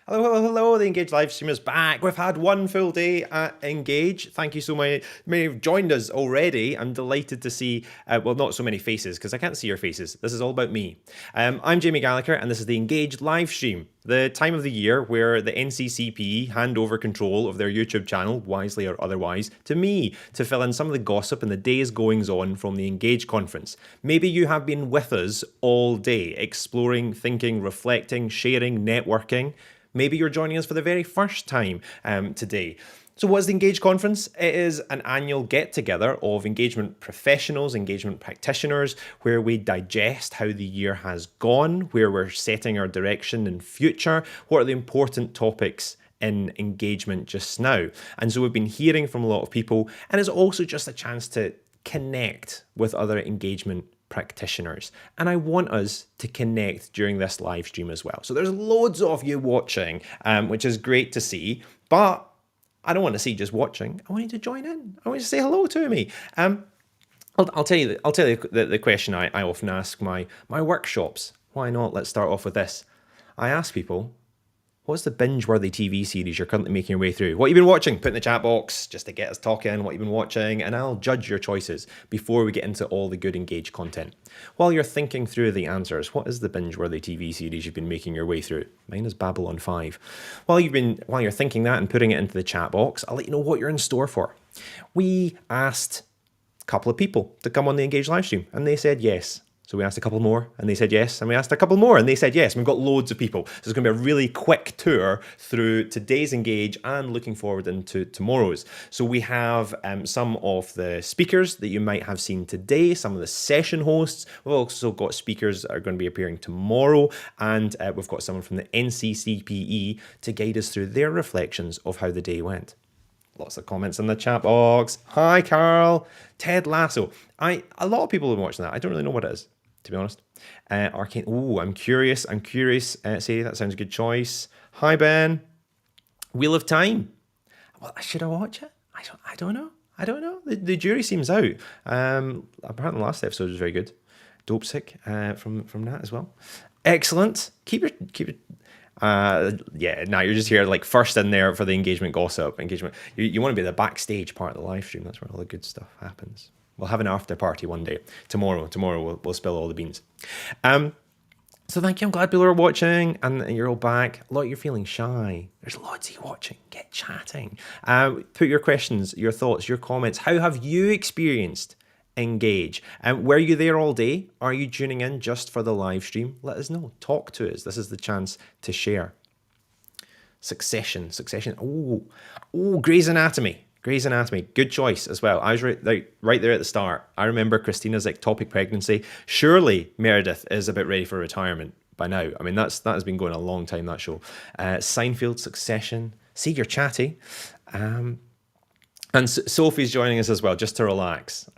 Hello, hello, hello. The Engage live stream is back. We've had one full day at Engage. Thank you so much. Many have joined us already. I'm delighted to see, well, not so many faces because I can't see your faces. This is all about me. I'm Jamie Gallagher, and this is the Engage live stream, the time of the year where the NCCPE hand over control of their YouTube channel, wisely or otherwise, to me to fill in some of the gossip and the day's goings on from the Engage conference. Maybe you have been with us all day, exploring, thinking, reflecting, sharing, networking. Maybe you're joining us for the very first time today. So what is the Engage Conference? It is an annual get-together of engagement professionals, engagement practitioners, where we digest how the year has gone, where we're setting our direction in future, what are the important topics in engagement just now. And so we've been hearing from a lot of people, and it's also just a chance to connect with other engagement practitioners. And I want us to connect during this live stream as well. So there's loads of you watching, which is great to see, but I don't want to see just watching. I want you to join in. I want you to say hello to me. I'll tell you the question I often ask my workshops. Why not? Let's start off with this. I ask people, what's the binge-worthy TV series you're currently making your way through? What you've been watching? Put in the chat box just to get us talking, what you've been watching, and I'll judge your choices before we get into all the good Engage content. While you're thinking through the answers, what is the binge-worthy TV series you've been making your way through? Mine is Babylon 5. While you're thinking that and putting it into the chat box, I'll let you know what you're in store for. We asked a couple of people to come on the Engage live stream, and they said yes. So we asked a couple more and they said yes, and we asked a couple more and they said yes. And we've got loads of people. So it's going to be a really quick tour through today's Engage and looking forward into tomorrow's. So we have some of the speakers that you might have seen today, some of the session hosts. We've also got speakers that are going to be appearing tomorrow, and we've got someone from the NCCPE to guide us through their reflections of how the day went. Lots of comments in the chat box. Hi, Carl. Ted Lasso. A lot of people have been watching that. I don't really know what it is, to be honest. Arcane. Oh, I'm curious. Say that sounds a good choice. Hi, Ben. Wheel of Time. Well, should I watch it? I don't know. The jury seems out. Apparently, the last episode was very good. Dope sick from that as well. Excellent. Keep it. You're just here like first in there for the engagement gossip. You want to be the backstage part of the live stream. That's where all the good stuff happens. We'll have an after party one day. Tomorrow we'll spill all the beans. So thank you. I'm glad people are watching and you're all back. A lot of you are feeling shy. There's loads of you watching. Get chatting. Put your questions, your thoughts, your comments. How have you experienced Engage? Were you there all day? Are you tuning in just for the live stream? Let us know. Talk to us. This is the chance to share. Succession. Oh, Grey's Anatomy. Good choice as well. I was right there at the start. I remember Christina's ectopic pregnancy. Surely Meredith is about ready for retirement by now. I mean, that has been going a long time, that show. Seinfeld, Succession. See, you're chatty. And Sophie's joining us as well, just to relax.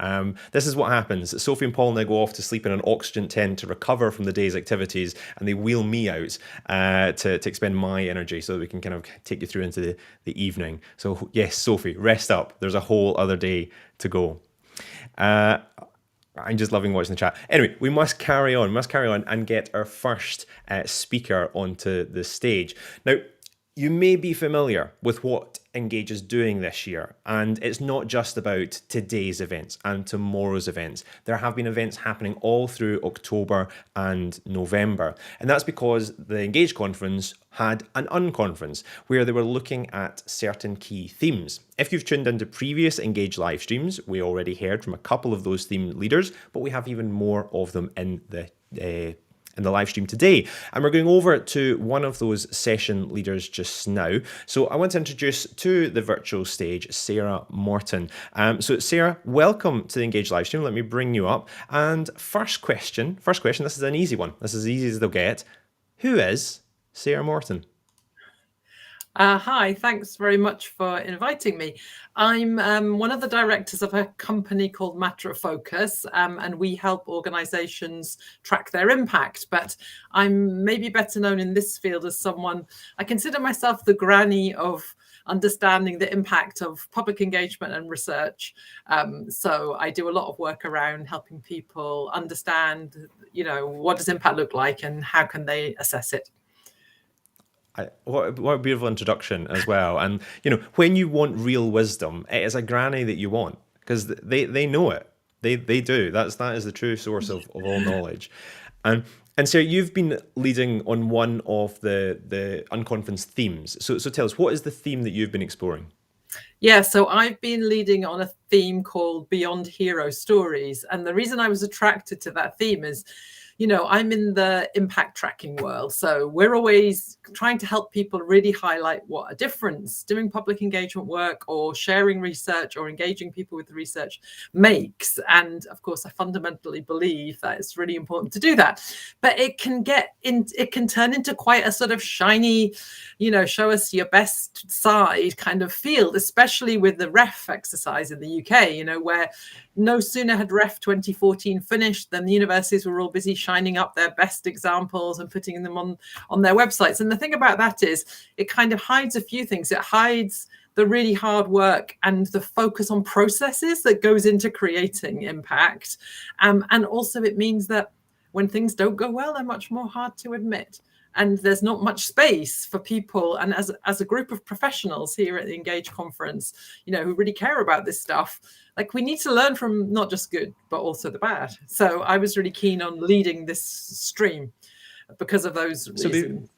This is what happens. Sophie and Paul now go off to sleep in an oxygen tent to recover from the day's activities, and they wheel me out to expend my energy so that we can kind of take you through into the evening. So yes, Sophie, rest up. There's a whole other day to go. I'm just loving watching the chat. Anyway, we must carry on and get our first speaker onto the stage. Now, you may be familiar with what Engage is doing this year, and it's not just about today's events and tomorrow's events. There have been events happening all through October and November, and that's because the Engage conference had an unconference where they were looking at certain key themes. If you've tuned into previous Engage live streams, we already heard from a couple of those theme leaders, but we have even more of them in the live stream today. And we're going over to one of those session leaders just now. So I want to introduce to the virtual stage, Sarah Morton. So Sarah, welcome to the Engage live stream. Let me bring you up. And first question, this is an easy one. This is as easy as they'll get. Who is Sarah Morton? Hi, thanks very much for inviting me. I'm one of the directors of a company called Matter of Focus, and we help organizations track their impact. But I'm maybe better known in this field as someone, I consider myself the granny of understanding the impact of public engagement and research. So I do a lot of work around helping people understand, what does impact look like and how can they assess it. What a beautiful introduction as well. And, when you want real wisdom, it is a granny that you want, because they know it. They do. That is the true source of all knowledge. And so you've been leading on one of the unconference themes. So tell us, what is the theme that you've been exploring? Yeah, so I've been leading on a theme called Beyond Hero Stories. And the reason I was attracted to that theme is, I'm in the impact tracking world. So we're always trying to help people really highlight what a difference doing public engagement work or sharing research or engaging people with the research makes. And of course, I fundamentally believe that it's really important to do that. But it can turn into quite a sort of shiny, show us your best side kind of field, especially with the REF exercise in the UK, where no sooner had REF 2014 finished than the universities were all busy shining up their best examples and putting them on their websites. And the thing about that is it kind of hides a few things. It hides the really hard work and the focus on processes that goes into creating impact. And also it means that when things don't go well, they're much more hard to admit. And there's not much space for people. And as a group of professionals here at the Engage conference, who really care about this stuff, like we need to learn from not just good, but also the bad. So I was really keen on leading this stream because of those reasons.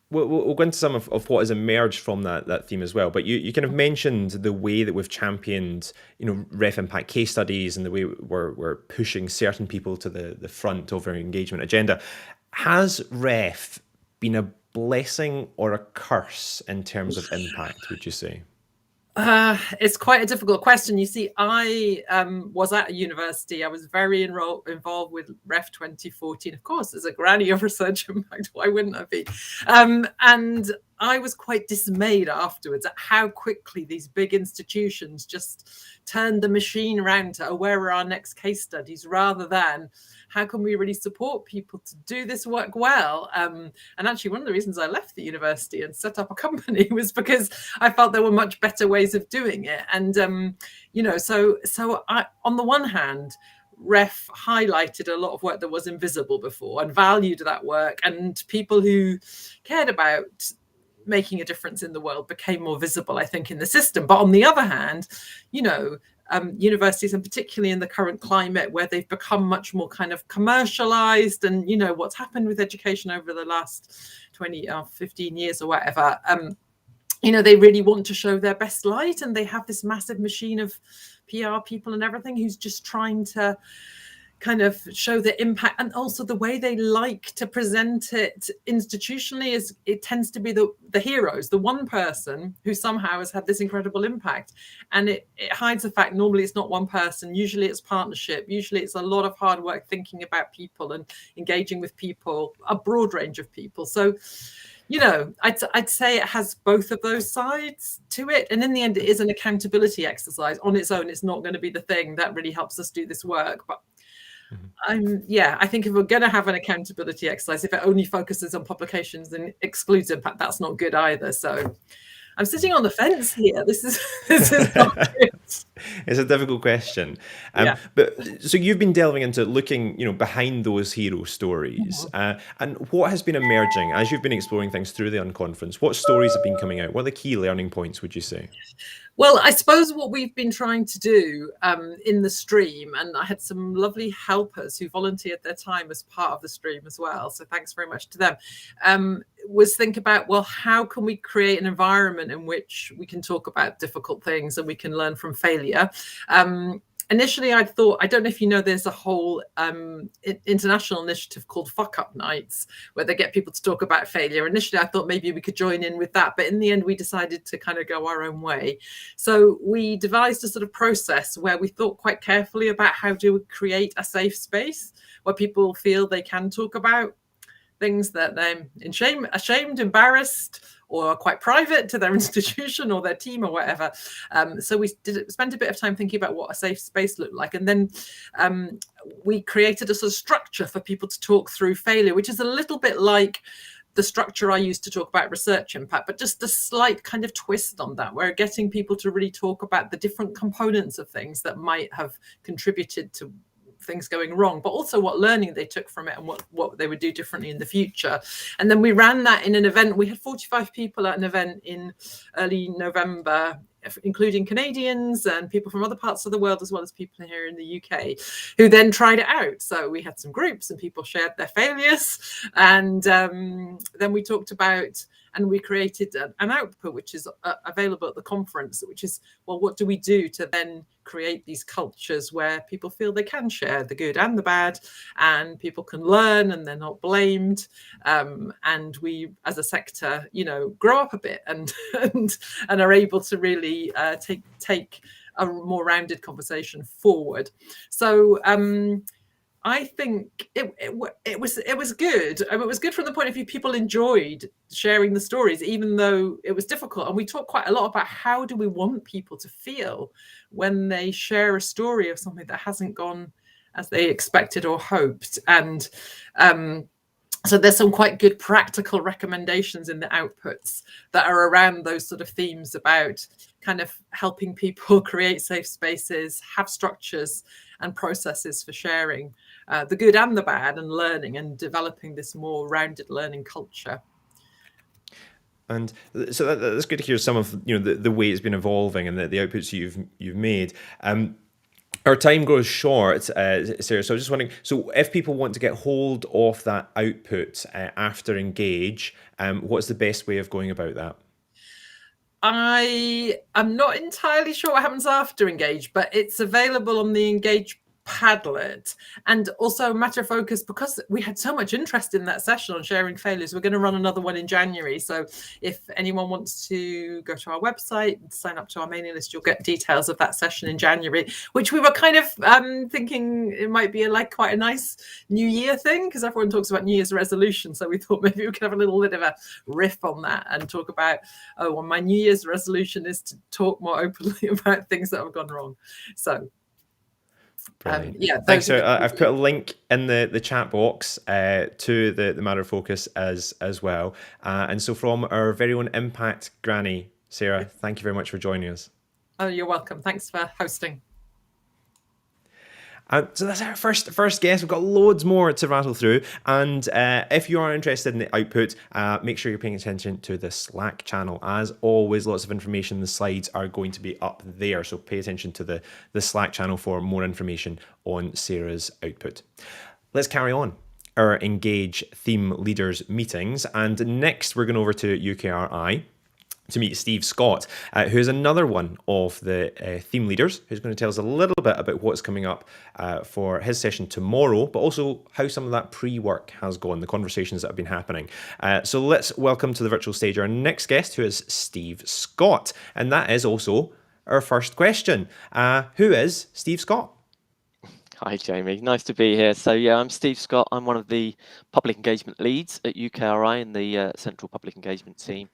We'll go into some of what has emerged from that theme as well. But you kind of mentioned the way that we've championed, REF impact case studies and the way we're pushing certain people to the front of our engagement agenda. Has REF been a blessing or a curse in terms of impact, would you say? It's quite a difficult question. You see, I was at a university. I was very involved with REF 2014. Of course, as a granny of research impact, why wouldn't I be? And I was quite dismayed afterwards at how quickly these big institutions just turned the machine around to, where are our next case studies, rather than how can we really support people to do this work well? And actually, one of the reasons I left the university and set up a company was because I felt there were much better ways of doing it. And, so I, on the one hand, REF highlighted a lot of work that was invisible before and valued that work, and people who cared about making a difference in the world became more visible, I think, in the system. But on the other hand, universities, and particularly in the current climate where they've become much more kind of commercialized, and what's happened with education over the last 20 or 15 years or whatever, they really want to show their best light, and they have this massive machine of PR people and everything who's just trying to kind of show the impact. And also the way they like to present it institutionally is it tends to be the heroes, the one person who somehow has had this incredible impact. And it hides the fact normally it's not one person, usually it's partnership, usually it's a lot of hard work thinking about people and engaging with people, a broad range of people. So I'd say it has both of those sides to it. And in the end, it is an accountability exercise. On its own, it's not going to be the thing that really helps us do this work. But I think if we're going to have an accountability exercise, if it only focuses on publications and excludes impact, that's not good either. So I'm sitting on the fence here. This is not good. It's a difficult question. But so you've been delving into looking, behind those hero stories. And what has been emerging as you've been exploring things through the Unconference? What stories have been coming out? What are the key learning points, would you say? Well, I suppose what we've been trying to do in the stream, and I had some lovely helpers who volunteered their time as part of the stream as well, so thanks very much to them, was think about, well, how can we create an environment in which we can talk about difficult things and we can learn from failure? Initially, I thought, I don't know if you know, there's a whole international initiative called Fuck Up Nights, where they get people to talk about failure. Initially, I thought maybe we could join in with that. But in the end, we decided to kind of go our own way. So we devised a sort of process where we thought quite carefully about how do we create a safe space where people feel they can talk about things that they're ashamed, embarrassed, or are quite private to their institution or their team or whatever. So we spent a bit of time thinking about what a safe space looked like. And then we created a sort of structure for people to talk through failure, which is a little bit like the structure I used to talk about research impact, but just a slight kind of twist on that, where getting people to really talk about the different components of things that might have contributed to things going wrong, but also what learning they took from it and what they would do differently in the future. And then we ran that in an event. We had 45 people at an event in early November, including Canadians and people from other parts of the world, as well as people here in the UK, who then tried it out. So we had some groups and people shared their failures. And then we talked about, and we created an output, which is available at the conference, which is, well, what do we do to then create these cultures where people feel they can share the good and the bad, and people can learn and they're not blamed. And we, as a sector, grow up a bit and are able to really take a more rounded conversation forward. So I think it was good. It was good from the point of view people enjoyed sharing the stories, even though it was difficult. And we talked quite a lot about how do we want people to feel when they share a story of something that hasn't gone as they expected or hoped. And so there's some quite good practical recommendations in the outputs that are around those sort of themes about kind of helping people create safe spaces, have structures and processes for sharing the good and the bad, and learning and developing this more rounded learning culture. And so that's good to hear some of the way it's been evolving and the outputs you've made. Our time grows short, Sarah, so I was just wondering, so if people want to get hold of that output after Engage, what's the best way of going about that? I am not entirely sure what happens after Engage, but it's available on the Engage Padlet. And also Matter Focus, because we had so much interest in that session on sharing failures, we're going to run another one in January. So if anyone wants to go to our website and sign up to our mailing list, you'll get details of that session in January, which we were kind of thinking it might be quite a nice New Year thing, because everyone talks about New Year's resolution. So we thought maybe we could have a little bit of a riff on that and talk about, oh, well, my New Year's resolution is to talk more openly about things that have gone wrong. So yeah, thanks. So I've put a link in the chat box to the Matter Focus as well. And so from our very own Impact Granny, Sarah, thank you very much for joining us. Oh, you're welcome. Thanks for hosting. So that's our first guest. We've got loads more to rattle through. And if you are interested in the output, make sure you're paying attention to the Slack channel. As always, lots of information. The slides are going to be up there. So pay attention to the Slack channel for more information on Sarah's output. Let's carry on our Engage theme leaders meetings. And next, we're going over to UKRI to meet Steve Scott, who is another one of the theme leaders, who's going to tell us a little bit about what's coming up for his session tomorrow, but also how some of that pre-work has gone, the conversations that have been happening. So let's welcome to the virtual stage our next guest, who is Steve Scott. And that is also our first question. Who is Steve Scott? Hi, Jamie. Nice to be here. So, yeah, I'm Steve Scott. I'm one of the public engagement leads at UKRI in the Central Public Engagement team.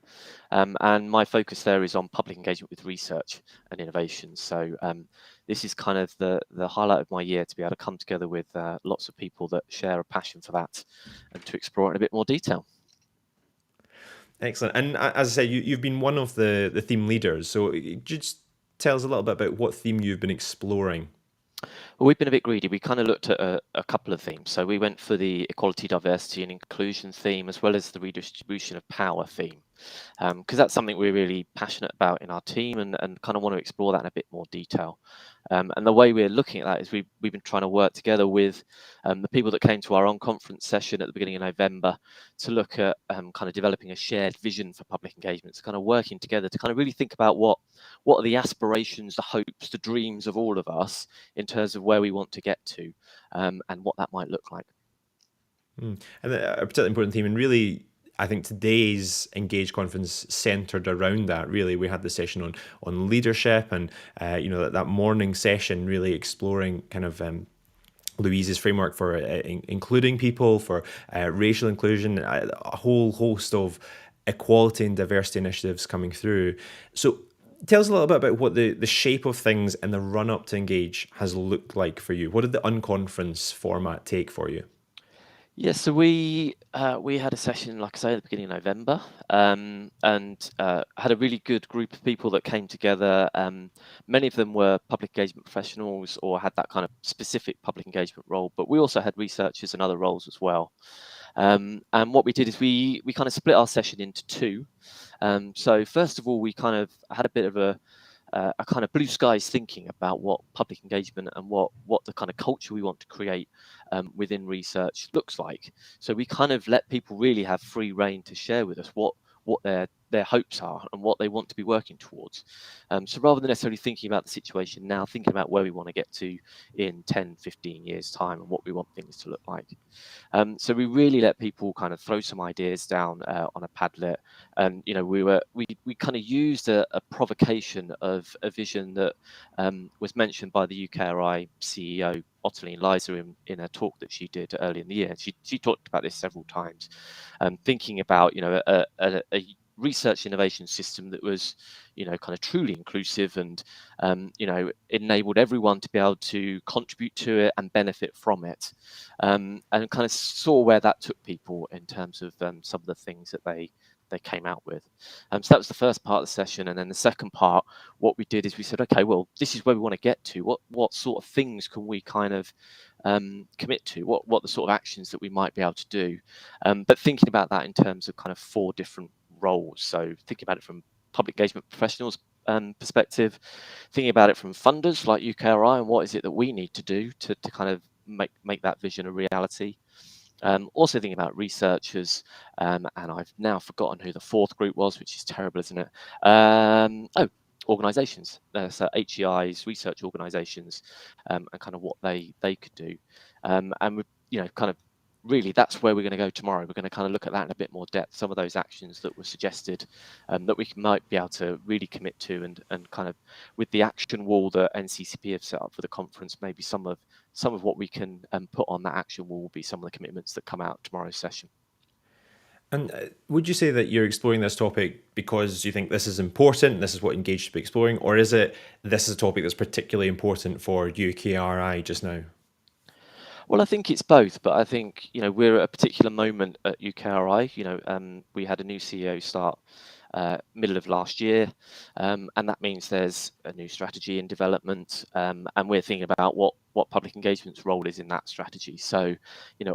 And my focus there is on public engagement with research and innovation. So this is kind of the highlight of my year, to be able to come together with lots of people that share a passion for that and to explore it in a bit more detail. Excellent. And as I say, you've been one of the theme leaders. So just tell us a little bit about what theme you've been exploring. Well, we've been a bit greedy. We kind of looked at a couple of themes. So we went for the equality, diversity and inclusion theme, as well as the redistribution of power theme, because that's something we're really passionate about in our team and kind of want to explore that in a bit more detail. And the way we're looking at that is we've been trying to work together with the people that came to our on-conference session at the beginning of November to look at kind of developing a shared vision for public engagement, so kind of working together to kind of really think about what are the aspirations, the hopes, the dreams of all of us in terms of where we want to get to and what that might look like. And a particularly important theme, and really I think today's Engage conference centered around that. Really, we had the session on leadership, and that morning session really exploring kind of Louise's framework for including people, for racial inclusion, a whole host of equality and diversity initiatives coming through. So tell us a little bit about what the shape of things in the run up to Engage has looked like for you. What did the unconference format take for you? Yeah, so we had a session, like I say, at the beginning of November, and had a really good group of people that came together. Many of them were public engagement professionals or had that kind of specific public engagement role, but we also had researchers and other roles as well. And what we did is we kind of split our session into two. So first of all, we kind of had a bit of a kind of blue skies thinking about what public engagement and what the kind of culture we want to create within research looks like. So we kind of let people really have free rein to share with us what their hopes are and what they want to be working towards. So rather than necessarily thinking about the situation now, thinking about where we want to get to in 10, 15 years time and what we want things to look like. So we really let people kind of throw some ideas down on a Padlet, and we kind of used a provocation of a vision that was mentioned by the UKRI CEO Ottilie Liza in a talk that she did early in the year. She talked about this several times, thinking about a research innovation system that was kind of truly inclusive and enabled everyone to be able to contribute to it and benefit from it, and kind of saw where that took people in terms of some of the things that they came out with. So that was the first part of the session, and then the second part, what we did is we said, okay, well, this is where we want to get to. What sort of things can we kind of commit to? What the sort of actions that we might be able to do? But thinking about that in terms of kind of 4 different roles. So thinking about it from public engagement professionals perspective, thinking about it from funders like UKRI and what is it that we need to do to kind of make that vision a reality. Also thinking about researchers, and I've now forgotten who the 4th group was, which is terrible, isn't it? Organisations, so HEIs, research organisations, and kind of what they could do, and we kind of really that's where we're going to go tomorrow. We're going to kind of look at that in a bit more depth, some of those actions that were suggested, that we might be able to really commit to, and kind of with the action wall that NCCPE have set up for the conference, maybe some of what we can put on that action wall will be some of the commitments that come out of tomorrow's session. And would you say that you're exploring this topic because you think this is important, this is what Engage should be exploring, or is it this is a topic that's particularly important for UKRI just now? Well, I think it's both, but I think we're at a particular moment at UKRI. We had a new CEO start middle of last year, and that means there's a new strategy in development, and we're thinking about what public engagement's role is in that strategy. So,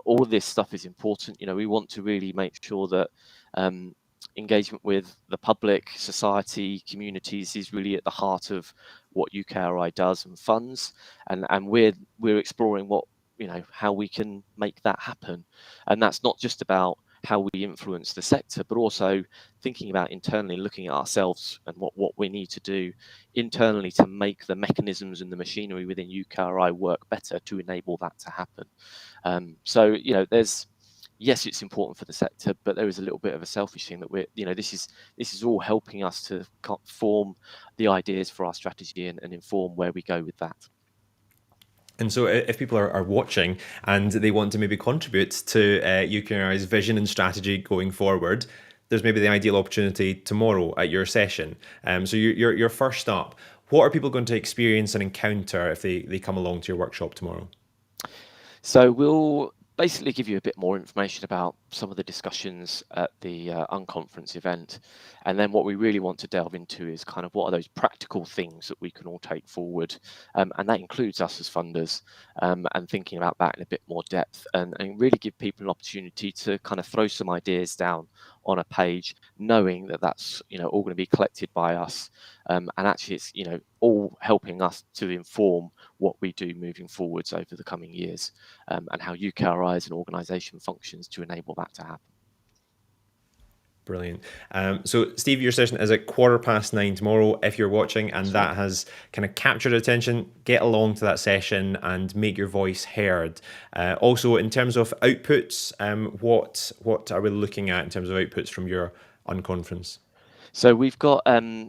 all of this stuff is important. We want to really make sure that engagement with the public, society, communities is really at the heart of what UKRI does and funds, and we're exploring how we can make that happen. And that's not just about how we influence the sector, but also thinking about internally, looking at ourselves and what we need to do internally to make the mechanisms and the machinery within UKRI work better to enable that to happen. So there's yes, it's important for the sector, but there is a little bit of a selfish thing that this is all helping us to form the ideas for our strategy and inform where we go with that. And so if people are watching and they want to maybe contribute to UKRI's vision and strategy going forward, there's maybe the ideal opportunity tomorrow at your session. So you're first up. What are people going to experience and encounter if they come along to your workshop tomorrow? So we'll basically give you a bit more information about some of the discussions at the unconference event. And then what we really want to delve into is kind of what are those practical things that we can all take forward. And that includes us as funders, and thinking about that in a bit more depth, and really give people an opportunity to kind of throw some ideas down on a page, knowing that that's all going to be collected by us, and actually it's all helping us to inform what we do moving forwards over the coming years, and how UKRI as an organisation functions to enable that to happen. Brilliant. So Steve, your session is at 9:15 tomorrow. If you're watching and that has kind of captured attention, get along to that session and make your voice heard. Also, in terms of outputs, what are we looking at in terms of outputs from your unconference? So we've got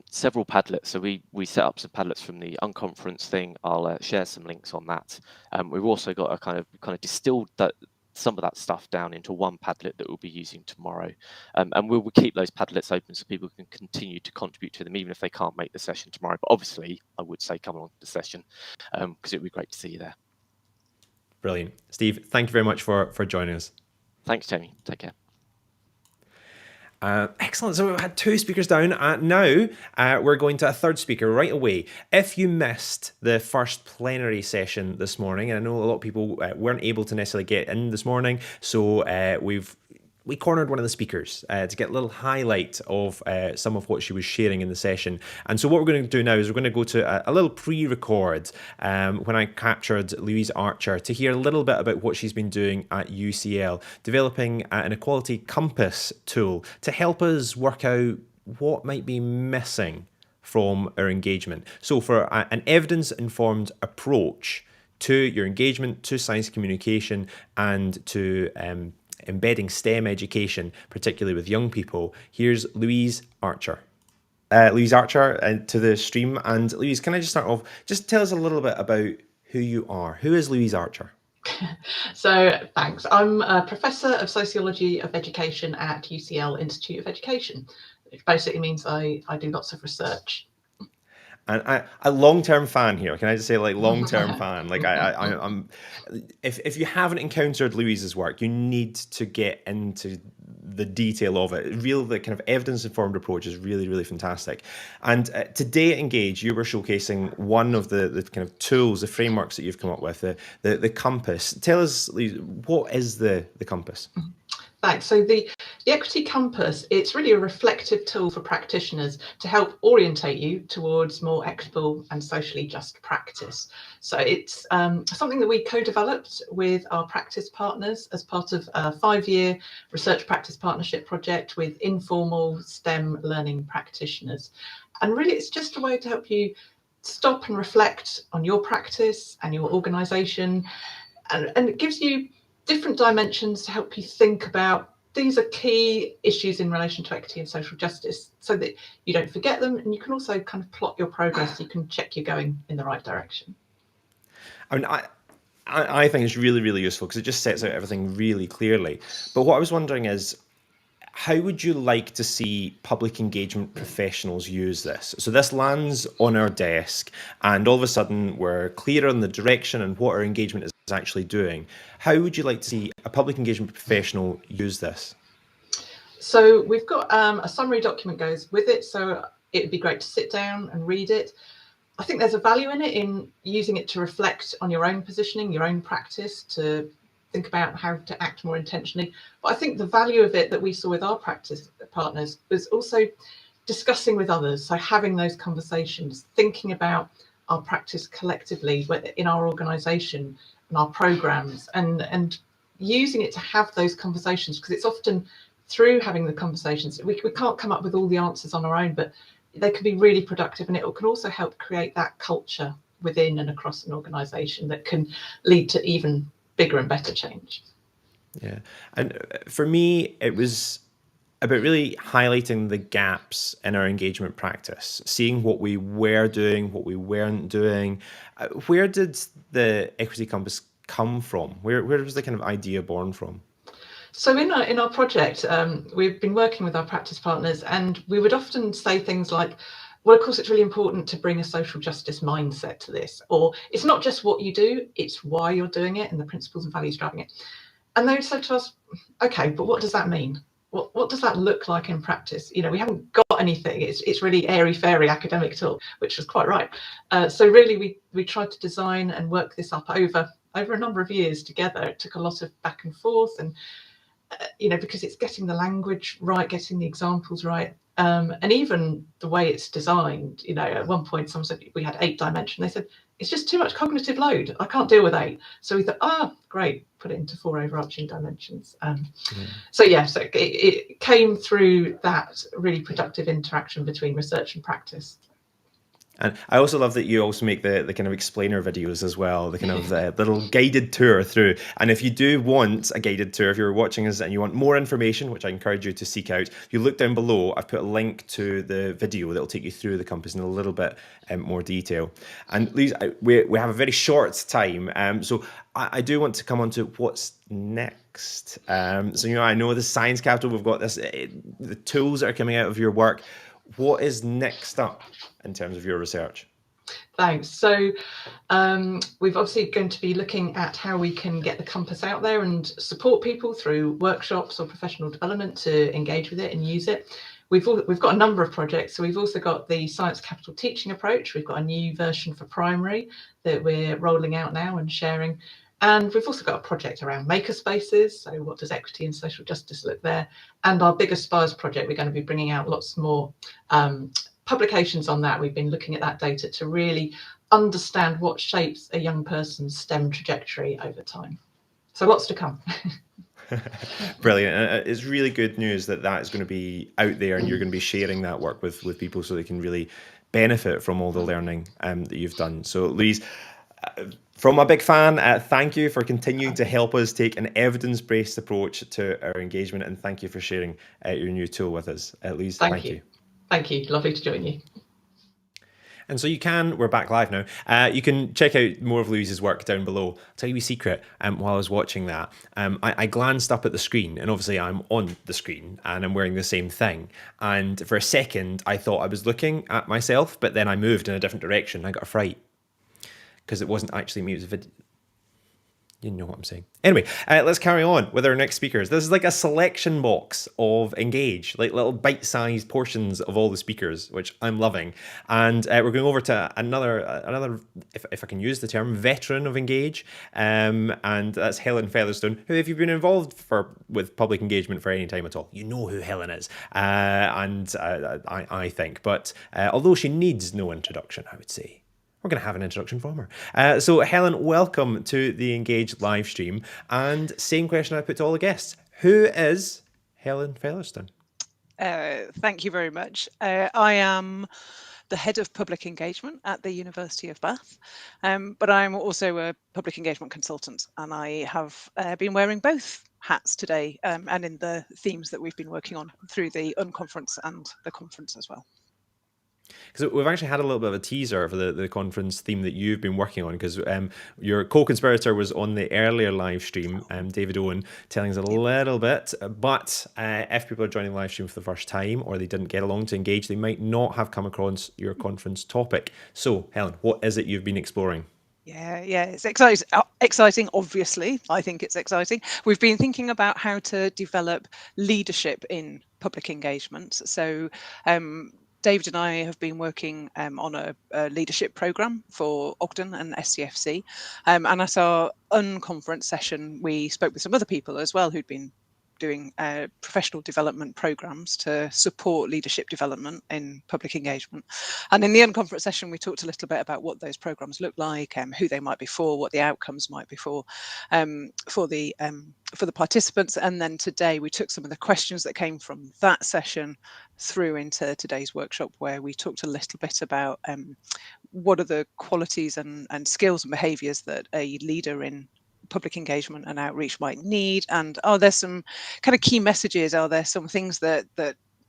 several Padlets. So we set up some Padlets from the unconference thing. I'll share some links on that. We've also got a kind of distilled some of that stuff down into one Padlet that we'll be using tomorrow. And we'll keep those Padlets open so people can continue to contribute to them, even if they can't make the session tomorrow. But obviously, I would say come along to the session, because it would be great to see you there. Brilliant. Steve, thank you very much for joining us. Thanks, Jamie. Take care. Excellent. So we've had 2 speakers down. Now we're going to a 3rd speaker right away. If you missed the first plenary session this morning, and I know a lot of people weren't able to necessarily get in this morning, so we cornered one of the speakers to get a little highlight of some of what she was sharing in the session. And so what we're going to do now is we're going to go to a little pre-record when I captured Louise Archer to hear a little bit about what she's been doing at UCL, developing an equality compass tool to help us work out what might be missing from our engagement. So for an evidence-informed approach to your engagement, to science communication, and to embedding STEM education, particularly with young people. Here's Louise Archer. Louise Archer to the stream. And Louise, can I just start off, just tell us a little bit about who you are. Who is Louise Archer? So thanks. I'm a Professor of Sociology of Education at UCL Institute of Education, which basically means I do lots of research. And a long-term fan here. Can I just say, like, long-term fan? Like, I'm. If you haven't encountered Louise's work, you need to get into the detail of it. The kind of evidence-informed approach is really, really fantastic. And today at Engage, you were showcasing one of the kind of tools, the frameworks that you've come up with, the compass. Tell us, Louise, what is the compass? Thanks. So the Equity Compass, it's really a reflective tool for practitioners to help orientate you towards more equitable and socially just practice. So it's something that we co-developed with our practice partners as part of a 5-year research practice partnership project with informal STEM learning practitioners. And really, it's just a way to help you stop and reflect on your practice and your organisation. And it gives you different dimensions to help you think about these are key issues in relation to equity and social justice so that you don't forget them, and you can also kind of plot your progress. You can check you're going in the right direction. I mean, I think it's really, really useful because it just sets out everything really clearly. But what I was wondering is, how would you like to see public engagement professionals use this? So this lands on our desk and all of a sudden we're clear on the direction and what our engagement is actually doing. How would you like to see a public engagement professional use this? So we've got a summary document goes with it. So it'd be great to sit down and read it. I think there's a value in it, in using it to reflect on your own positioning, your own practice, to think about how to act more intentionally. But I think the value of it that we saw with our practice partners was also discussing with others. So having those conversations, thinking about our practice collectively in our organisation and our programmes, and using it to have those conversations, because it's often through having the conversations, we can't come up with all the answers on our own, but they can be really productive, and it can also help create that culture within and across an organisation that can lead to even bigger and better change. Yeah, and for me, it was about really highlighting the gaps in our engagement practice, seeing what we were doing, what we weren't doing. Where did the Equity Compass come from? Where was the kind of idea born from? So in our project, we've been working with our practice partners, and we would often say things like, well, of course, it's really important to bring a social justice mindset to this, or it's not just what you do, it's why you're doing it and the principles and values driving it. And they would say to us, okay, but what does that mean? What does that look like in practice? You know, we haven't got anything. It's really airy-fairy academic talk, which was quite right. So really, we tried to design and work this up over a number of years together. It took a lot of back and forth, and you know, because it's getting the language right, getting the examples right, and even the way it's designed. You know, at one point someone said we had 8 dimensions. They said it's just too much cognitive load. I can't deal with 8. So we thought, great, put it into 4 overarching dimensions. So it came through that really productive interaction between research and practice. And I also love that you also make the kind of explainer videos as well, the kind of little guided tour through. And if you do want a guided tour, if you're watching us and you want more information, which I encourage you to seek out, if you look down below, I've put a link to the video that will take you through the compass in a little bit more detail. And Louise, we have a very short time, so I do want to come on to what's next. So, you know, I know the Science Capital, we've got this, the tools that are coming out of your work. What is next up in terms of your research? Thanks. So we've obviously going to be looking at how we can get the compass out there and support people through workshops or professional development to engage with it and use it. We've got a number of projects. So we've also got the Science Capital teaching approach. We've got a new version for primary that we're rolling out now and sharing. And we've also got a project around makerspaces. So what does equity and social justice look there? And our Big Aspires project, we're going to be bringing out lots more publications on that. We've been looking at that data to really understand what shapes a young person's STEM trajectory over time. So lots to come. Brilliant. It's really good news that is going to be out there and you're going to be sharing that work with people so they can really benefit from all the learning that you've done. So Louise, from a big fan, thank you for continuing to help us take an evidence-based approach to our engagement, and thank you for sharing your new tool with us. Louise, thank you. Thank you. Lovely to join you. And so we're back live now. You can check out more of Louise's work down below. I'll tell you a secret, while I was watching that, I glanced up at the screen, and obviously I'm on the screen and I'm wearing the same thing. And for a second, I thought I was looking at myself, but then I moved in a different direction. I got a fright because it wasn't actually me, it was a video. You know what I'm saying. Anyway, let's carry on with our next speakers. This is like a selection box of Engage, like little bite-sized portions of all the speakers, which I'm loving. And we're going over to another, if I can use the term, veteran of Engage, and that's Helen Fellerstein, who, if you've been involved with public engagement for any time at all, you know who Helen is. I think, but although she needs no introduction, I would say. We're going to have an introduction from her. So Helen, welcome to the Engage live stream. And same question I put to all the guests. Who is Helen Fellerstein? Thank you very much. I am the head of public engagement at the University of Bath, but I'm also a public engagement consultant, and I have been wearing both hats today and in the themes that we've been working on through the unconference and the conference as well. Because we've actually had a little bit of a teaser for the conference theme that you've been working on, because your co-conspirator was on the earlier live stream, David Owen, telling us a little bit. But if people are joining the live stream for the first time, or they didn't get along to Engage, they might not have come across your conference topic. So, Helen, what is it you've been exploring? Yeah, it's exciting. Obviously, I think it's exciting. We've been thinking about how to develop leadership in public engagement. So, David and I have been working on a leadership program for Ogden and SCFC. And at our unconference session, we spoke with some other people as well who'd been doing professional development programs to support leadership development in public engagement. And in the unconference session, we talked a little bit about what those programs look like, who they might be for, what the outcomes might be for the participants. And then today we took some of the questions that came from that session through into today's workshop, where we talked a little bit about what are the qualities and skills and behaviours that a leader in public engagement and outreach might need, and are there some kind of key messages, are there some things that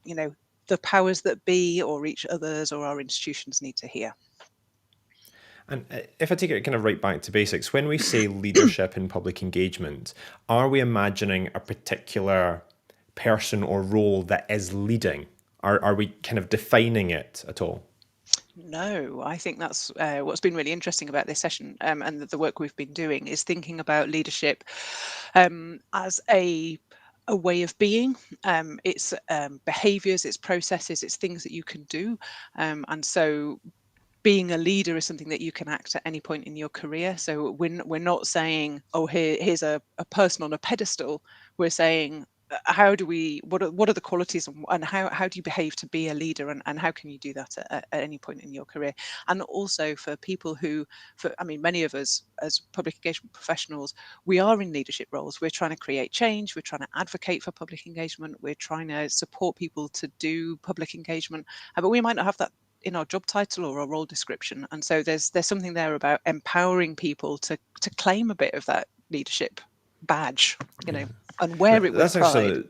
you know, the powers that be or each others or our institutions need to hear. And if I take it kind of right back to basics, when we say leadership in public engagement, are we imagining a particular person or role that is leading? Are we kind of defining it at all? No, I think that's what's been really interesting about this session, and the work we've been doing is thinking about leadership as a way of being. It's behaviours, it's processes, it's things that you can do, and so being a leader is something that you can act at any point in your career. So we're not saying, oh, here's a person on a pedestal. We're saying, what are the qualities, and how do you behave to be a leader, and how can you do that at any point in your career? And also for people who, many of us as public engagement professionals, we are in leadership roles. We're trying to create change. We're trying to advocate for public engagement. We're trying to support people to do public engagement, but we might not have that in our job title or our role description. And so there's something there about empowering people to claim a bit of that leadership badge, and wear it with pride.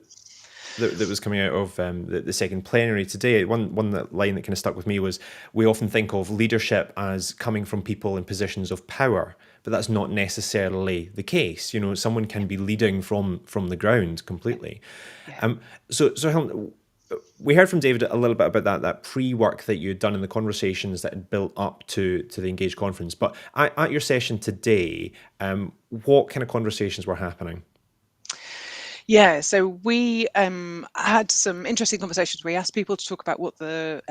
That was coming out of the second plenary today. One line that kind of stuck with me was, we often think of leadership as coming from people in positions of power, but that's not necessarily the case. Someone can be leading from the ground completely. Yeah. So Helen, we heard from David a little bit about that pre-work that you had done in the conversations that had built up to the Engage conference. But at your session today, what kind of conversations were happening? Yeah, so we had some interesting conversations. We asked people to talk about what the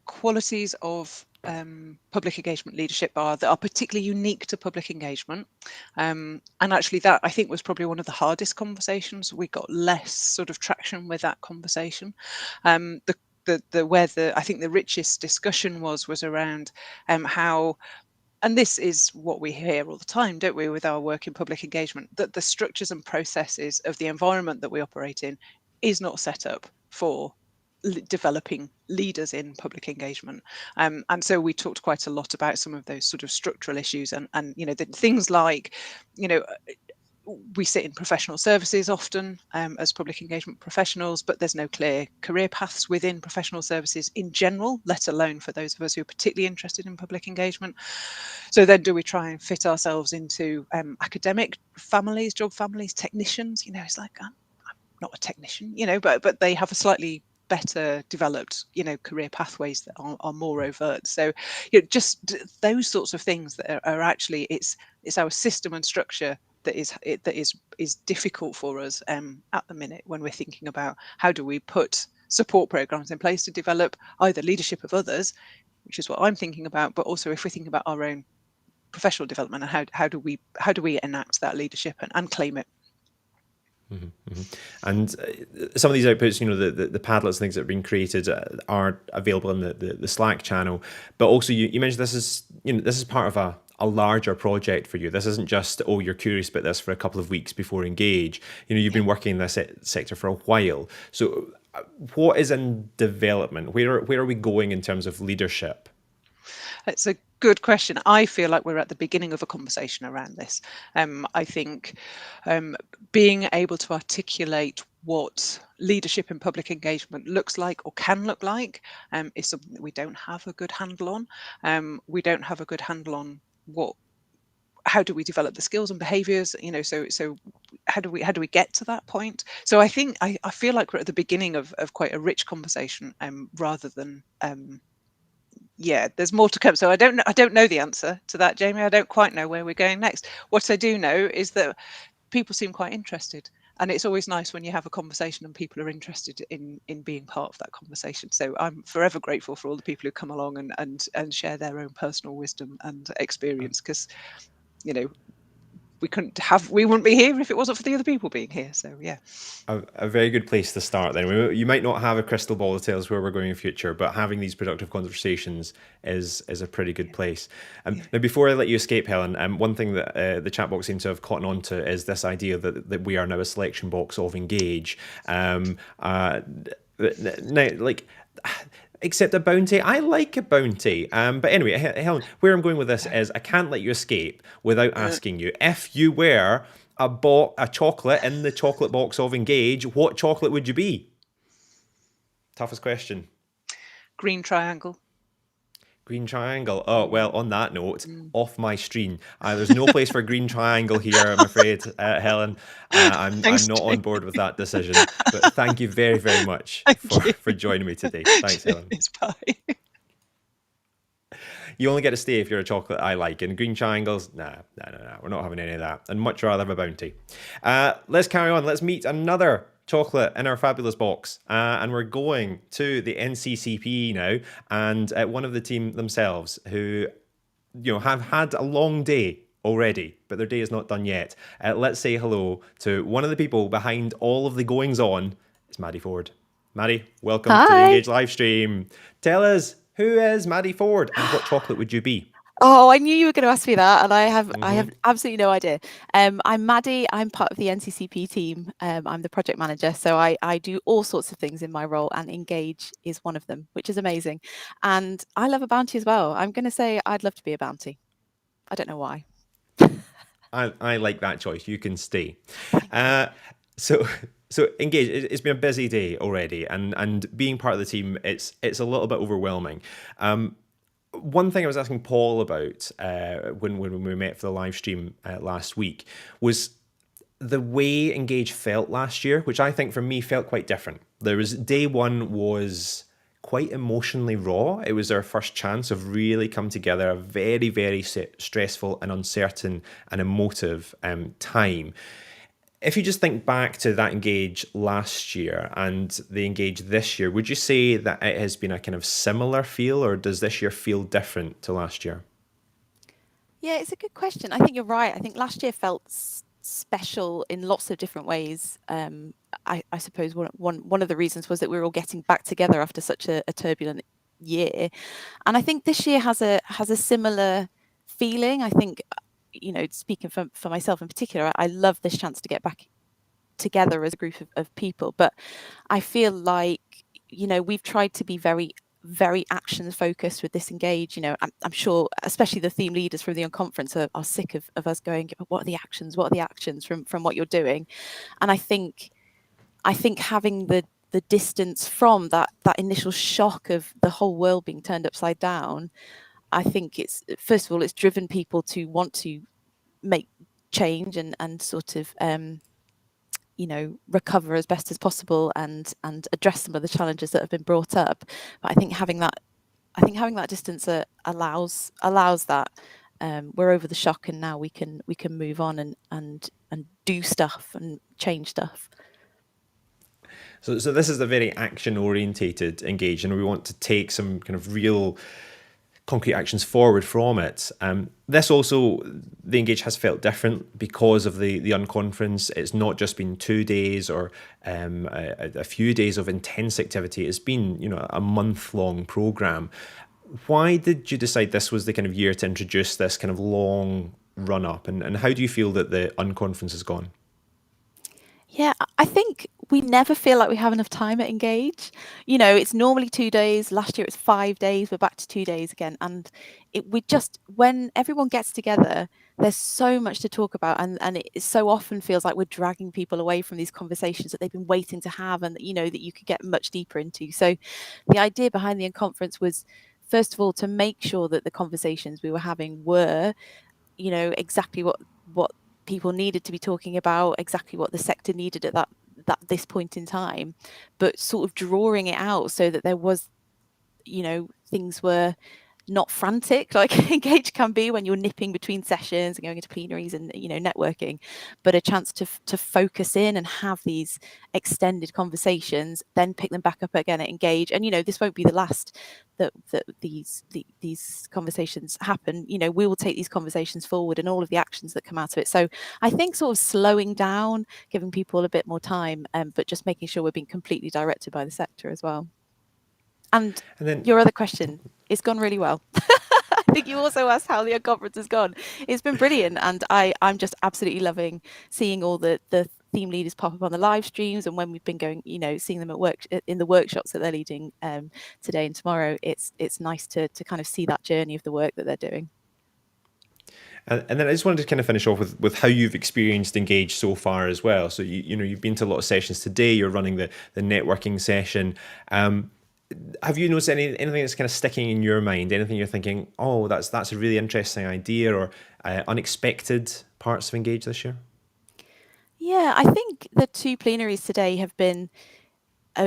qualities of public engagement leadership are that are particularly unique to public engagement. And actually that, I think, was probably one of the hardest conversations. We got less sort of traction with that conversation. I think the richest discussion was around how, and this is what we hear all the time, don't we, with our work in public engagement, that the structures and processes of the environment that we operate in is not set up for developing leaders in public engagement. And so we talked quite a lot about some of those sort of structural issues and the things like, we sit in professional services often as public engagement professionals, but there's no clear career paths within professional services in general, let alone for those of us who are particularly interested in public engagement. So then do we try and fit ourselves into academic families, job families, technicians? It's like, I'm not a technician, but they have a slightly better developed career pathways that are more overt. So just those sorts of things that are actually it's our system and structure that is difficult for us at the minute when we're thinking about how do we put support programs in place to develop either leadership of others, which is what I'm thinking about, but also if we're thinking about our own professional development and how do we enact that leadership and claim it. Mm-hmm, mm-hmm. And some of these outputs, the Padlets, things that have been created are available in the Slack channel. But also, you mentioned this is part of a larger project for you. This isn't just, you're curious about this for a couple of weeks before Engage. You've been working in this sector for a while. So, what is in development? Where are we going in terms of leadership? It's a good question. I feel like we're at the beginning of a conversation around this. I think being able to articulate what leadership in public engagement looks like or can look like is something that we don't have a good handle on. We don't have a good handle on how do we develop the skills and behaviors, so how do we get to that point? So I think I feel like we're at the beginning of quite a rich conversation rather than there's more to come. So I don't know the answer to that, Jamie. I don't quite know where we're going next. What I do know is that people seem quite interested, and it's always nice when you have a conversation and people are interested in being part of that conversation. So I'm forever grateful for all the people who come along and share their own personal wisdom and experience, because we wouldn't be here if it wasn't for the other people being here. So yeah, a very good place to start. Then you might not have a crystal ball to tell us where we're going in the future, but having these productive conversations is a pretty good place. Now, before I let you escape, Helen, one thing that the chat box seems to have caught on to is this idea that we are now a selection box of Engage. Now, accept a bounty. I like a bounty. But anyway, Helen, where I'm going with this is I can't let you escape without asking you, if you were a chocolate in the chocolate box of Engage, what chocolate would you be? Toughest question. Green triangle. Green triangle. Oh, well, on that note, off my screen. There's no place for green triangle here, I'm afraid, Helen. I'm not on board with that decision. But thank you very, very much for joining me today. Thanks, Helen. Bye. You only get to stay if you're a chocolate I like. And green triangles, nah, we're not having any of that. And much rather have a bounty. Let's carry on. Let's meet another chocolate in our fabulous box, and we're going to the NCCPE now, and one of the team themselves who have had a long day already, but their day is not done yet. Let's say hello to one of the people behind all of the goings on. It's Maddie Ford. Maddie, welcome to the Engage live stream. Tell us, who is Maddie Ford and what chocolate would you be? Oh, I knew you were going to ask me that, and I have absolutely no idea. I'm Maddy. I'm part of the NCCP team. I'm the project manager, so I do all sorts of things in my role, and Engage is one of them, which is amazing. And I love a bounty as well. I'm going to say I'd love to be a bounty. I don't know why. I like that choice. You can stay. So Engage, it's been a busy day already, and being part of the team, it's a little bit overwhelming. One thing I was asking Paul about when we met for the live stream last week was the way Engage felt last year, which I think for me felt quite different. There was day one was quite emotionally raw. It was our first chance of really come together, a very, very stressful and uncertain and emotive time. If you just think back to that Engage last year and the Engage this year, would you say that it has been a kind of similar feel, or does this year feel different to last year? Yeah, it's a good question. I think you're right. I think last year felt special in lots of different ways. I suppose one of the reasons was that we were all getting back together after such a turbulent year, and I think this year has a similar feeling. I think, you know, speaking for myself in particular, I love this chance to get back together as a group of people, but I feel like, you know, we've tried to be very actions focused with this Engage. You know, I'm sure especially the theme leaders from the unconference are sick of us going, what are the actions from what you're doing? And I think having the distance from that initial shock of the whole world being turned upside down, I think it's, first of all, it's driven people to want to make change and sort of you know, recover as best as possible and address some of the challenges that have been brought up. But I think having that distance allows that. We're over the shock, and now we can move on and do stuff and change stuff. So this is a very action orientated Engage, and we want to take some kind of real concrete actions forward from it. This also, the Engage has felt different because of the unconference. It's not just been 2 days or a few days of intense activity. It's been, you know, a month-long program. Why did you decide this was the kind of year to introduce this kind of long run-up, and how do you feel that the unconference has gone? Yeah, I think we never feel like we have enough time at Engage. You know, it's normally 2 days. Last year it was 5 days. We're back to 2 days again. And when everyone gets together, there's so much to talk about. And it so often feels like we're dragging people away from these conversations that they've been waiting to have, and, you know, that you could get much deeper into. So the idea behind the conference was, first of all, to make sure that the conversations we were having were, you know, exactly what people needed to be talking about, exactly what the sector needed at this point in time, but sort of drawing it out so that there was, you know, things were not frantic like Engage can be when you're nipping between sessions and going into plenaries and, you know, networking, but a chance to focus in and have these extended conversations, then pick them back up again at Engage. And, you know, this won't be the last that these conversations happen. You know, we will take these conversations forward and all of the actions that come out of it. So I think sort of slowing down, giving people a bit more time, but just making sure we're being completely directed by the sector as well. And then your other question, it's gone really well. I think you also asked how the conference has gone. It's been brilliant, and I'm just absolutely loving seeing all the theme leaders pop up on the live streams, and when we've been going, you know, seeing them at work in the workshops that they're leading today and tomorrow. It's nice to kind of see that journey of the work that they're doing. And then I just wanted to kind of finish off with how you've experienced Engage so far as well. So you know, you've been to a lot of sessions today. You're running the networking session. Have you noticed anything that's kind of sticking in your mind? Anything you're thinking, oh, that's a really interesting idea, or unexpected parts of Engage this year? Yeah, I think the 2 plenaries today have been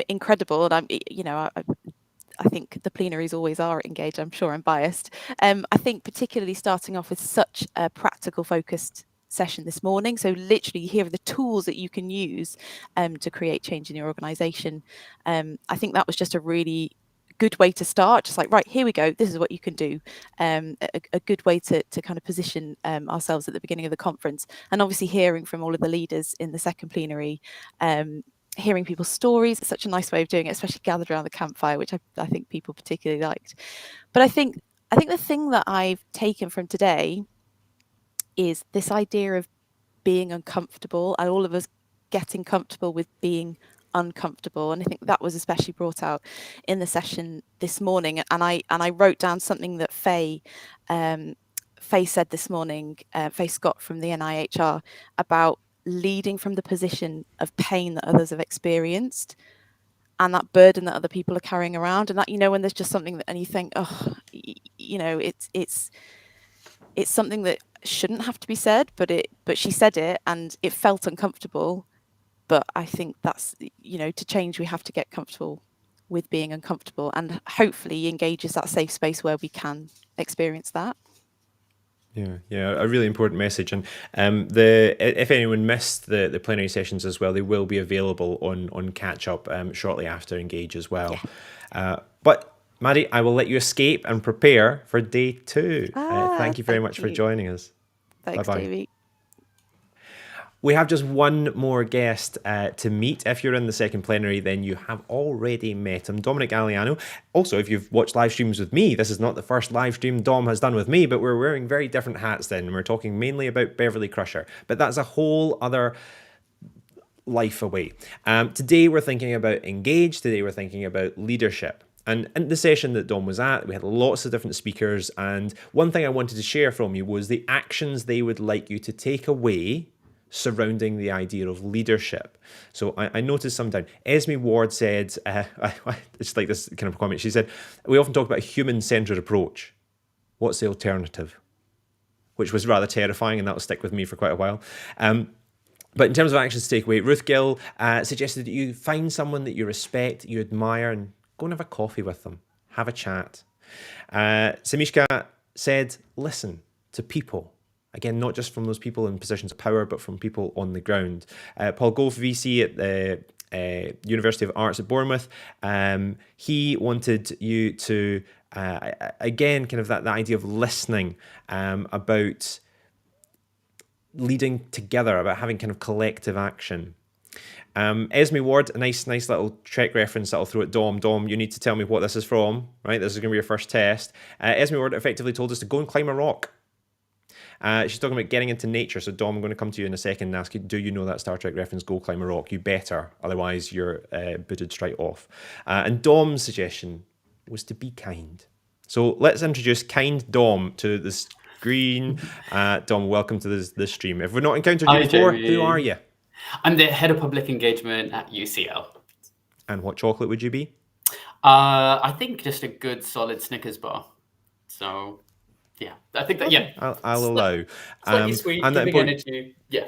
incredible, and I think the plenaries always are at Engage. I'm sure I'm biased. I think particularly starting off with such a practical focused session this morning. So literally here are the tools that you can use to create change in your organization. I think that was just a really good way to start, just like, right, here we go, this is what you can do. A good way to kind of position ourselves at the beginning of the conference. And obviously hearing from all of the leaders in the second plenary, hearing people's stories, it's such a nice way of doing it, especially gathered around the campfire, which I think people particularly liked. But I think the thing that I've taken from today is this idea of being uncomfortable, and all of us getting comfortable with being uncomfortable. And I think that was especially brought out in the session this morning. And I wrote down something that Faye said this morning, Faye Scott from the NIHR, about leading from the position of pain that others have experienced and that burden that other people are carrying around. And that, you know, when there's just something that, and you think, oh, you know, it's something that shouldn't have to be said, but she said it and it felt uncomfortable. But I think that's, to change, we have to get comfortable with being uncomfortable, and hopefully Engage is that safe space where we can experience that. Yeah, a really important message. And if anyone missed the plenary sessions as well, they will be available on catch up shortly after Engage as well. Yeah. But Maddie, I will let you escape and prepare for day 2. Thank you very much for you. joining us. Thanks, Bye-bye. Jamie. We have just one more guest to meet. If you're in the second plenary, then you have already met him, Dominic Galliano. Also, if you've watched live streams with me, this is not the first live stream Dom has done with me, but we're wearing very different hats then. We're talking mainly about Beverly Crusher, but that's a whole other life away. Today, we're thinking about Engage. Today, we're thinking about leadership. And in the session that Dom was at, we had lots of different speakers. And one thing I wanted to share from you was the actions they would like you to take away surrounding the idea of leadership. So I noticed sometime Esme Ward said, it's like this kind of comment, she said, we often talk about a human-centered approach. What's the alternative? Which was rather terrifying, and that'll stick with me for quite a while. But in terms of actions to take away, Ruth Gill suggested that you find someone that you respect, you admire, and go and have a coffee with them. Have a chat. Samishka said, listen to people. Again, not just from those people in positions of power, but from people on the ground. Paul Gove, VC at the University of Arts at Bournemouth, he wanted you to, again, kind of that idea of listening, about leading together, about having kind of collective action. Esme Ward, a nice little Trek reference that I'll throw at Dom. Dom, you need to tell me what this is from, right? This is going to be your first test. Esme Ward effectively told us to go and climb a rock. She's talking about getting into nature. So Dom, I'm going to come to you in a second and ask you, do you know that Star Trek reference, go climb a rock? You better, otherwise you're booted straight off. And Dom's suggestion was to be kind. So let's introduce kind Dom to the screen. Dom, welcome to this stream. If we've not encountered you before, Jamie. who are you? I'm the head of public engagement at UCL. And what chocolate would you be? I think just a good solid Snickers bar. So yeah, I think that, yeah. I'll allow. Slightly sweet, and giving energy. Yeah.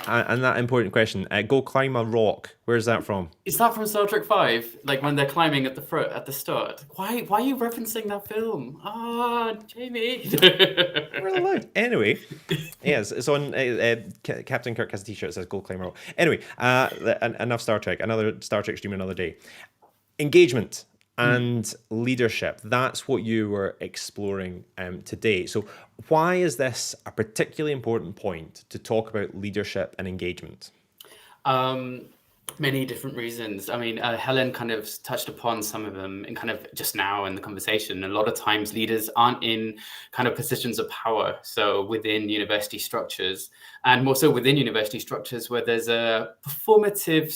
And that important question, go climb a rock. Where's that from? Is that from Star Trek 5? Like when they're climbing at the start? Why are you referencing that film? Jamie. We're allowed. Anyway, yes, it's on. Captain Kirk has a t-shirt that says "Go climb a rock." Anyway, enough Star Trek. Another Star Trek stream another day. Engagement and leadership. That's what you were exploring today. So why is this a particularly important point to talk about leadership and engagement? Many different reasons. I mean, Helen kind of touched upon some of them in kind of just now in the conversation. A lot of times leaders aren't in kind of positions of power. So within university structures, and more so within university structures where there's a performative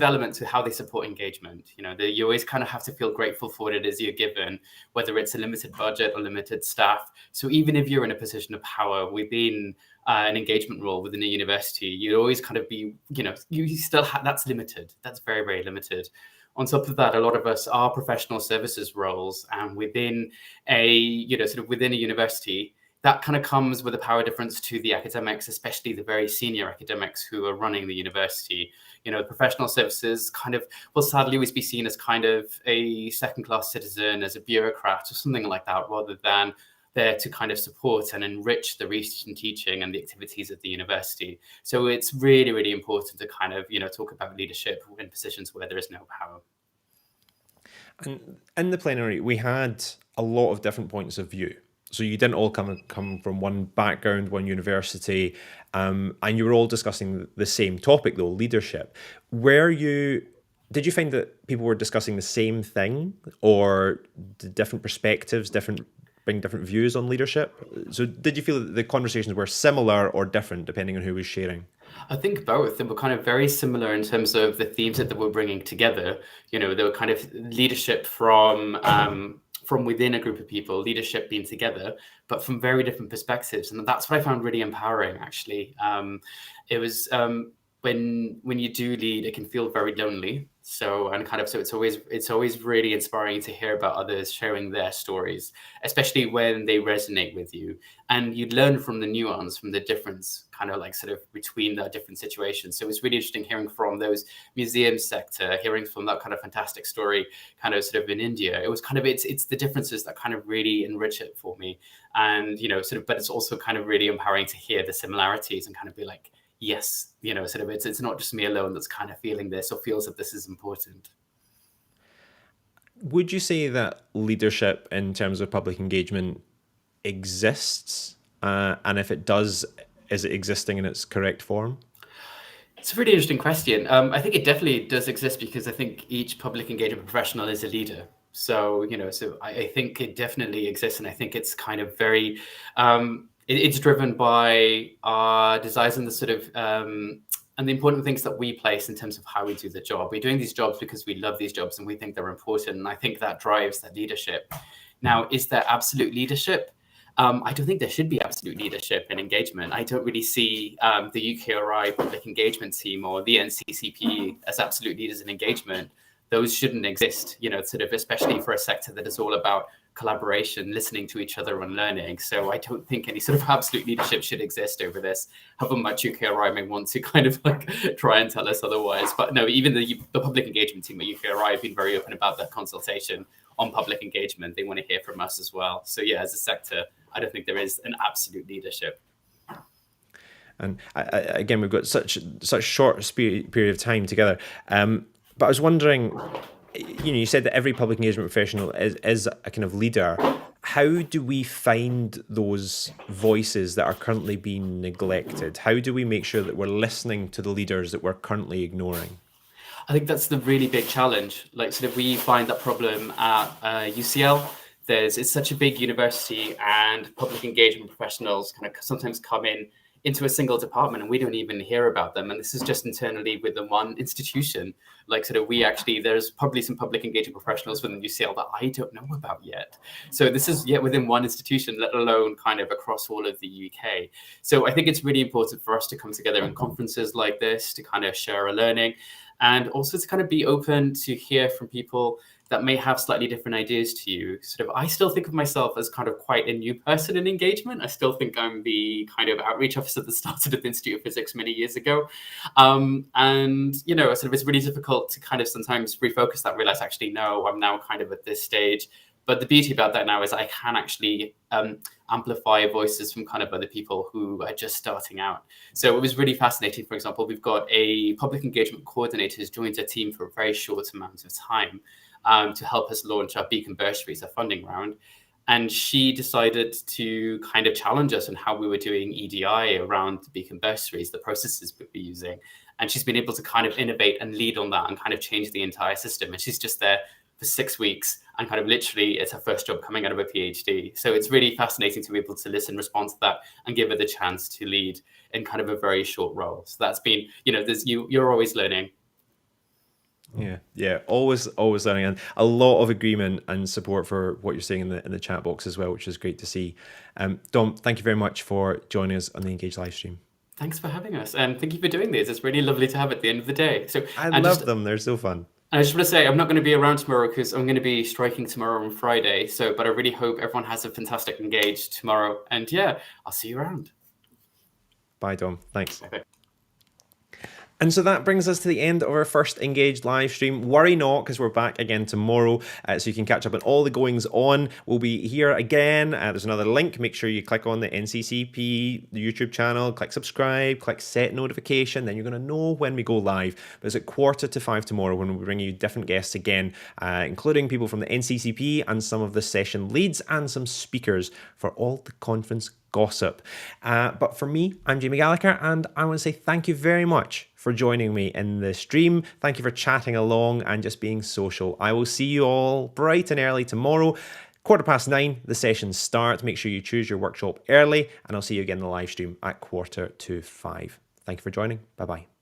element to how they support engagement. You know, you always kind of have to feel grateful for what it is you're given, whether it's a limited budget or limited staff. So even if you're in a position of power within an engagement role within a university, you always kind of be, you still have, that's limited. That's very, very limited. On top of that, a lot of us are professional services roles, and within within a university, that kind of comes with a power difference to the academics, especially the very senior academics who are running the university. You know, professional services kind of will sadly always be seen as kind of a second-class citizen, as a bureaucrat or something like that, rather than there to kind of support and enrich the research and teaching and the activities of the university. So it's really, really important to kind of, talk about leadership in positions where there is no power. And in the plenary, we had a lot of different points of view. So you didn't all come from one background, one university, and you were all discussing the same topic, though, leadership. Did you find that people were discussing the same thing, or different perspectives, bring different views on leadership? So did you feel that the conversations were similar or different depending on who was sharing? I think both. They were kind of very similar in terms of the themes that they were bringing together. They were kind of leadership from within a group of people, leadership being together, but from very different perspectives. And that's what I found really empowering, actually. It was when you do lead, it can feel very lonely. So it's always really inspiring to hear about others sharing their stories, especially when they resonate with you, and you learn from the nuance, from the difference, kind of like sort of between the different situations. So it's really interesting hearing from those museum sector, hearing from that kind of fantastic story, kind of sort of in India. It was kind of it's the differences that kind of really enrich it for me, and but it's also kind of really empowering to hear the similarities and kind of be like, yes, it's not just me alone that's kind of feeling this or feels that this is important. Would you say that leadership in terms of public engagement exists? And if it does, is it existing in its correct form? It's a really interesting question. I think it definitely does exist, because I think each public engagement professional is a leader. So, I think it definitely exists. And I think it's kind of very... it's driven by our desires and the sort of and the important things that we place in terms of how we do the job. We're doing these jobs because we love these jobs and we think they're important. And I think that drives that leadership. Now, is there absolute leadership? I don't think there should be absolute leadership in engagement. I don't really see the UKRI public engagement team or the NCCPE as absolute leaders in engagement. Those shouldn't exist, especially for a sector that is all about collaboration, listening to each other and learning. So I don't think any sort of absolute leadership should exist over this, however much UKRI may want to kind of like try and tell us otherwise. But no, even the public engagement team at UKRI have been very open about that consultation on public engagement. They want to hear from us as well. So yeah, as a sector, I don't think there is an absolute leadership. And again, we've got such short period of time together. But I was wondering, you said that every public engagement professional is a kind of leader. How do we find those voices that are currently being neglected? How do we make sure that we're listening to the leaders that we're currently ignoring? I think that's the really big challenge. We find that problem at UCL. It's such a big university, and public engagement professionals kind of sometimes come into a single department and we don't even hear about them. And this is just internally within one institution. There's probably some public engagement professionals within UCL that I don't know about yet. So this is yet within one institution, let alone kind of across all of the UK. So I think it's really important for us to come together in conferences like this to kind of share our learning, and also to kind of be open to hear from people that may have slightly different ideas to you. I still think of myself as kind of quite a new person in engagement. I still think I'm the kind of outreach officer that started at the Institute of Physics many years ago. It's really difficult to kind of sometimes refocus that, realize, actually, no, I'm now kind of at this stage. But the beauty about that now is I can actually amplify voices from kind of other people who are just starting out. So it was really fascinating. For example, we've got a public engagement coordinator who's joined our team for a very short amount of time to help us launch our Beacon Bursaries, our funding round. And she decided to kind of challenge us on how we were doing EDI around the Beacon Bursaries, the processes we'd be using. And she's been able to kind of innovate and lead on that and kind of change the entire system. And she's just there for 6 weeks, and kind of literally it's her first job coming out of a PhD. So it's really fascinating to be able to listen, respond to that, and give her the chance to lead in kind of a very short role. So that's been, you're always learning. Yeah, always learning, and a lot of agreement and support for what you're saying in the chat box as well, which is great to see. Dom, thank you very much for joining us on the Engage live stream. Thanks for having us, and thank you for doing this. It's really lovely to have at the end of the day. So I love them; they're so fun. I just want to say I'm not going to be around tomorrow because I'm going to be striking tomorrow on Friday. But I really hope everyone has a fantastic Engage tomorrow, and yeah, I'll see you around. Bye, Dom. Thanks. Okay. And so that brings us to the end of our first Engaged live stream. Worry not, because we're back again tomorrow, so you can catch up on all the goings on. We'll be here again. There's another link. Make sure you click on the NCCPE YouTube channel, click subscribe, click set notification. Then you're going to know when we go live. But it's at 4:45 tomorrow when we bring you different guests again, including people from the NCCPE and some of the session leads and some speakers for all the conference gossip. But for me, I'm Jamie Gallagher, and I want to say thank you very much for joining me in the stream. Thank you for chatting along and just being social. I will see you all bright and early tomorrow. 9:15, the sessions start. Make sure you choose your workshop early, and I'll see you again in the live stream at 4:45. Thank you for joining. Bye-bye.